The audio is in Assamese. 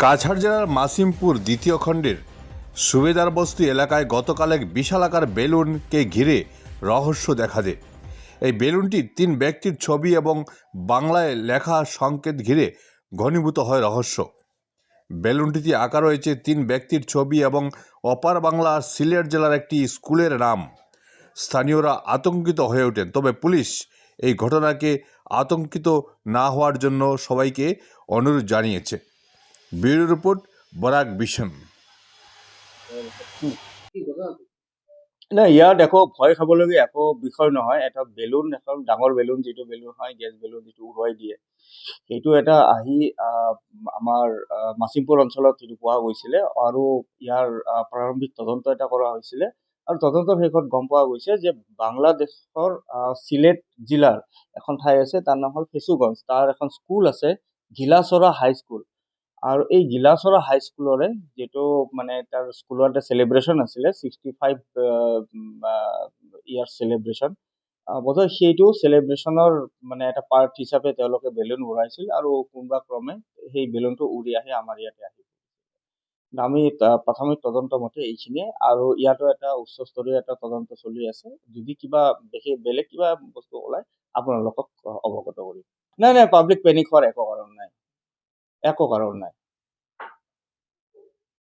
কাছাড় জেলার মাসিমপুর দ্বিতীয় খণ্ডের সুবেদার বস্তি এলাকায় গতকাল এক বিশালাকার বেলুনকে ঘিরে রহস্য দেখা দেয়। এই বেলুনটি 3 ব্যক্তির ছবি এবং বাংলায় লেখা সংকেত ঘিরে ঘনীভূত হয় রহস্য। বেলুনটিতে আঁকা রয়েছে 3 ব্যক্তির ছবি এবং অপার বাংলা সিলেট জেলার একটি স্কুলের নাম। স্থানীয়রা আতঙ্কিত হয়ে ওঠেন, তবে পুলিশ এই ঘটনাকে আতঙ্কিত না হওয়ার জন্য সবাইকে অনুরোধ জানিয়েছে। Bureau report, Barak vision. না ইয়াত একো ভয় খাবলগীয়া একো বিষয় নহয়। এটা বেলুন, এখন ডাঙৰ বেলুন, যিটো বেলুন হয় গেছ বেলুন, যিটো উৰুৱাই দিয়ে, সেইটো এটা আহি আমাৰ মাছিমপুৰ অঞ্চলত যিটো পোৱা গৈছিলে আৰু ইয়াৰ প্ৰাৰম্ভিক তদন্ত এটা কৰা হৈছিলে আৰু তদন্তৰ শেষত গম পোৱা গৈছে যে বাংলাদেশৰ চিলেট জিলাৰ এখন ঠাই আছে, তাৰ নাম হ'ল ফেচুগঞ্জ। তাৰ এখন স্কুল আছে, ঘিলাচৰা হাইস্কুল। আৰু এই গিলাচৰা হাইস্কুলৰে যিটো মানে তাৰ স্কুলৰ এটা চেলিব্ৰেশ্যন আছিলে, 65 ইয়াৰ চেলিব্ৰেশ্যন, বোধহয় সেইটো চেলিব্ৰেশ্যনৰ মানে এটা পাৰ্ট হিচাপে তেওঁলোকে বেলুন উৰাইছিল আৰু কোনোবা ক্ৰমে সেই বেলুনটো উৰি আহি আমাৰ ইয়াতে আহিল। আমি প্ৰাথমিক তদন্ত মতে এইখিনিয়ে, আৰু ইয়াতো এটা উচ্চস্তৰীয় এটা তদন্ত চলি আছে। যদি কিবা বেলেগ কিবা বস্তু ওলাই আপোনালোকক অৱগত কৰিম। নাই, পাব্লিক পেনিক হোৱাৰ একো কাৰণ নাই, একো কাৰণ নাই।